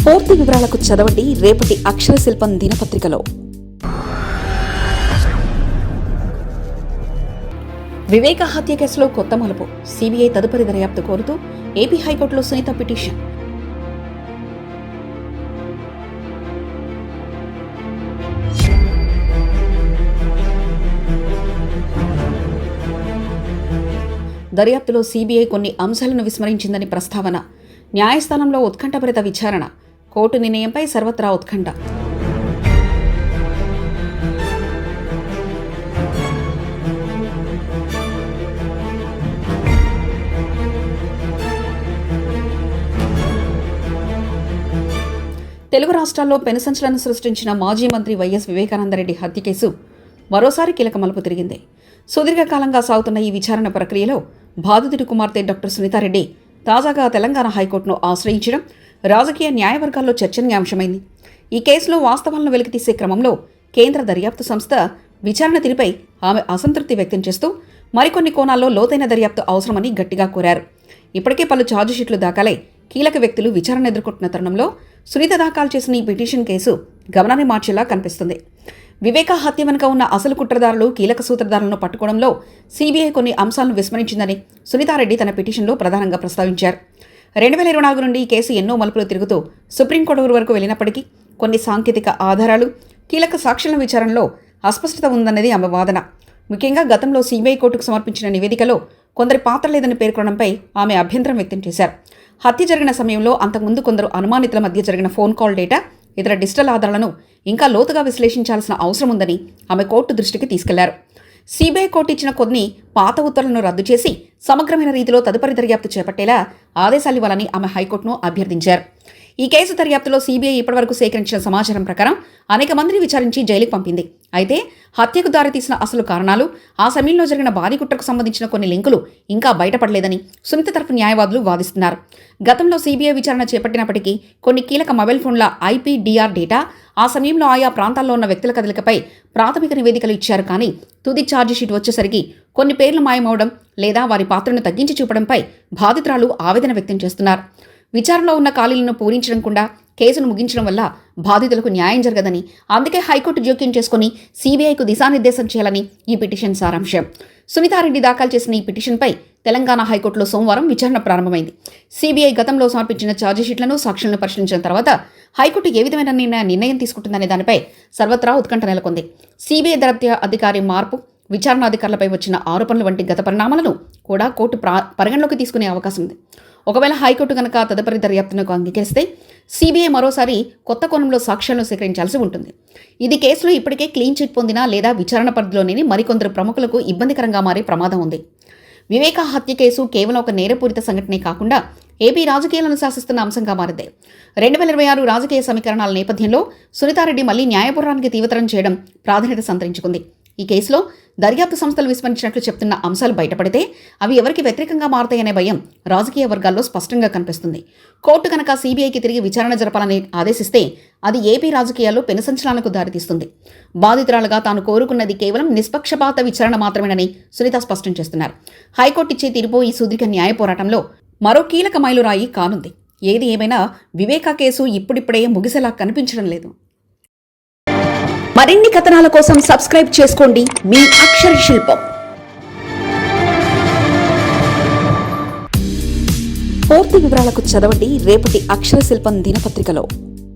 పూర్తి వివరాలకు చదవండి రేపటి అక్షర శిల్పం దినపత్రికలో. వివేక హత్య కేసులో కొత్త మలుపు. సిబిఐ తదుపరి దర్యాప్తు కోరుతూ ఏపీ హైకోర్టులో సునీత పిటిషన్. దర్యాప్తులో సిబిఐ కొన్ని అంశాలను విస్మరించిందని ప్రస్తావన. న్యాయస్థానంలో ఉత్కంఠభరిత విచారణ. కోర్టు నిర్ణయంపై సర్వత్రా ఉత్కంఠ. తెలుగు రాష్ట్రాల్లో పెనుసంచలనం సృష్టించిన మాజీ మంత్రి వైఎస్ వివేకానందరెడ్డి హత్య కేసు మరోసారి కీలక మలుపు తిరిగింది. సుదీర్ఘకాలంగా సాగుతున్న ఈ విచారణ ప్రక్రియలో బాధితుడి కుమార్తె డాక్టర్ సునీతారెడ్డి తాజాగా తెలంగాణ హైకోర్టును ఆశ్రయించడం రాజకీయ న్యాయవర్గాల్లో చర్చనీయాంశమైంది. ఈ కేసులో వాస్తవాలను వెలికితీసే క్రమంలో కేంద్ర దర్యాప్తు సంస్థ విచారణ తీరుపై ఆమె అసంతృప్తి వ్యక్తం చేస్తూ మరికొన్ని కోణాల్లో లోతైన దర్యాప్తు అవసరమని గట్టిగా కోరారు. ఇప్పటికే పలు ఛార్జిషీట్లు దాఖలై కీలక వ్యక్తులు విచారణ ఎదుర్కొంటున్న తరుణంలో సునీత దాఖలు చేసిన ఈ పిటిషన్ కేసు గమనాన్ని మార్చేలా కనిపిస్తుంది. వివేక హత్య వెనుక ఉన్న అసలు కుట్రదారులు, కీలక సూత్రధారులను పట్టుకోవడంలో సిబిఐ కొన్ని అంశాలను విస్మరించిందని సునీతారెడ్డి తన పిటిషన్లో ప్రధానంగా ప్రస్తావించారు. 2024 నుండి ఈ కేసు ఎన్నో మలుపులు తిరుగుతూ సుప్రీంకోర్టు వరకు వెళ్లినప్పటికీ కొన్ని సాంకేతిక ఆధారాలు, కీలక సాక్ష్యాల విచారణలో అస్పష్టత ఉందన్నది ఆమె వాదన. ముఖ్యంగా గతంలో సిబిఐ కోర్టుకు సమర్పించిన నివేదికలో కొందరి పాత్ర లేదని పేర్కొనడంపై ఆమె అభ్యంతరం వ్యక్తం చేశారు. హత్య జరిగిన సమయంలో అంతకుముందు కొందరు అనుమానితుల మధ్య జరిగిన ఫోన్ కాల్ డేటా, ఇతర డిజిటల్ ఆధారాలను ఇంకా లోతుగా విశ్లేషించాల్సిన అవసరం ఉందని ఆమె కోర్టు దృష్టికి తీసుకెళ్లారు. సిబిఐ కోర్టు ఇచ్చిన కొన్ని పాత ఉత్తర్వులను రద్దు చేసి సమగ్రమైన రీతిలో తదుపరి దర్యాప్తు చేపట్టేలా ఆదేశాలివ్వాలని ఆమె హైకోర్టును అభ్యర్థించారు. ఈ కేసు దర్యాప్తులో సిబిఐ ఇప్పటివరకు సేకరించిన సమాచారం ప్రకారం అనేక మందిని విచారించి జైలుకు పంపింది. అయితే హత్యకు దారితీసిన అసలు కారణాలు, ఆ సమయంలో జరిగిన భారీ కుట్రకు సంబంధించిన కొన్ని లింకులు ఇంకా బయటపడలేదని సునీత తరఫు న్యాయవాదులు వాదిస్తున్నారు. గతంలో సిబిఐ విచారణ చేపట్టినప్పటికీ కొన్ని కీలక మొబైల్ ఫోన్ల ఐపీడీఆర్ డేటా, ఆ సమయంలో ఆయా ప్రాంతాల్లో ఉన్న వ్యక్తుల కదలికపై ప్రాథమిక నివేదికలు ఇచ్చారు. కానీ తుది ఛార్జిషీట్ వచ్చేసరికి కొన్ని పేర్లు మాయమవడం లేదా వారి పాత్రను తగ్గించి చూపడంపై బాధితురాలు ఆవేదన వ్యక్తం చేస్తున్నారు. విచారణలో ఉన్న ఖాళీలను పూరించడంకుండా కేసును ముగించడం వల్ల బాధితులకు న్యాయం జరగదని, అందుకే హైకోర్టు జోక్యం చేసుకుని సిబిఐకు దిశానిర్దేశం చేయాలని ఈ పిటిషన్ సారాంశం. సునీతారెడ్డి దాఖలు చేసిన ఈ పిటిషన్పై తెలంగాణ హైకోర్టులో సోమవారం విచారణ ప్రారంభమైంది. సిబిఐ గతంలో సమర్పించిన ఛార్జిషీట్లను, సాక్ష్యాలను పరిశీలించిన తర్వాత హైకోర్టు ఏ విధమైన నిర్ణయం తీసుకుంటుందనే దానిపై సర్వత్రా ఉత్కంఠ నెలకొంది. సిబిఐ దర్యాప్తు అధికారి మార్పు, విచారణ అధికారులపై వచ్చిన ఆరోపణలు వంటి గత పరిణామాలను కూడా కోర్టు పరిగణలోకి తీసుకునే అవకాశం ఉంది. ఒకవేళ హైకోర్టు కనుక తదుపరి దర్యాప్తునకు అంగీకరిస్తే సిబిఐ మరోసారి కొత్త కోణంలో సాక్ష్యాలను సేకరించాల్సి ఉంటుంది. ఇది కేసులో ఇప్పటికే క్లీన్ చిట్ పొందిన లేదా విచారణ పరిధిలోని మరికొందరు ప్రముఖులకు ఇబ్బందికరంగా మారే ప్రమాదం ఉంది. వివేక హత్య కేసు కేవలం ఒక నేరపూరిత సంఘటనే కాకుండా ఏపీ రాజకీయాలను శాసిస్తున్న అంశంగా మారింది. 2026 రాజకీయ సమీకరణాల నేపథ్యంలో సునీతారెడ్డి మళ్లీ న్యాయపూర్వానికి తీవ్రతరం చేయడం ప్రాధాన్యత సంతరించుకుంది. ఈ కేసులో దర్యాప్తు సంస్థలు విస్మరించినట్లు చెప్తున్న అంశాలు బయటపడితే అవి ఎవరికి వ్యతిరేకంగా మారతాయనే భయం రాజకీయ వర్గాల్లో స్పష్టంగా కనిపిస్తుంది. కోర్టు కనుక సిబిఐకి తిరిగి విచారణ జరపాలని ఆదేశిస్తే అది ఏపీ రాజకీయాల్లో పెనుసంచలనాలకు దారితీస్తుంది. బాధితురాలుగా తాను కోరుకున్నది కేవలం నిష్పక్షపాత విచారణ మాత్రమేనని సునీత స్పష్టం చేస్తున్నారు. హైకోర్టు ఇచ్చే తీర్పు ఈ సుదీర్ఘ న్యాయ పోరాటంలో మరో కీలక మైలురాయి కానుంది. ఏది ఏమైనా వివేకా కేసు ఇప్పుడిప్పుడే ముగిసేలా కనిపించడం లేదు. మరిన్ని కథనాల కోసం సబ్స్క్రైబ్ చేసుకోండి మీ అక్షర శిల్పం. పూర్తి వివరాలకు చదవండి రేపటి అక్షర శిల్పం దినపత్రికలో.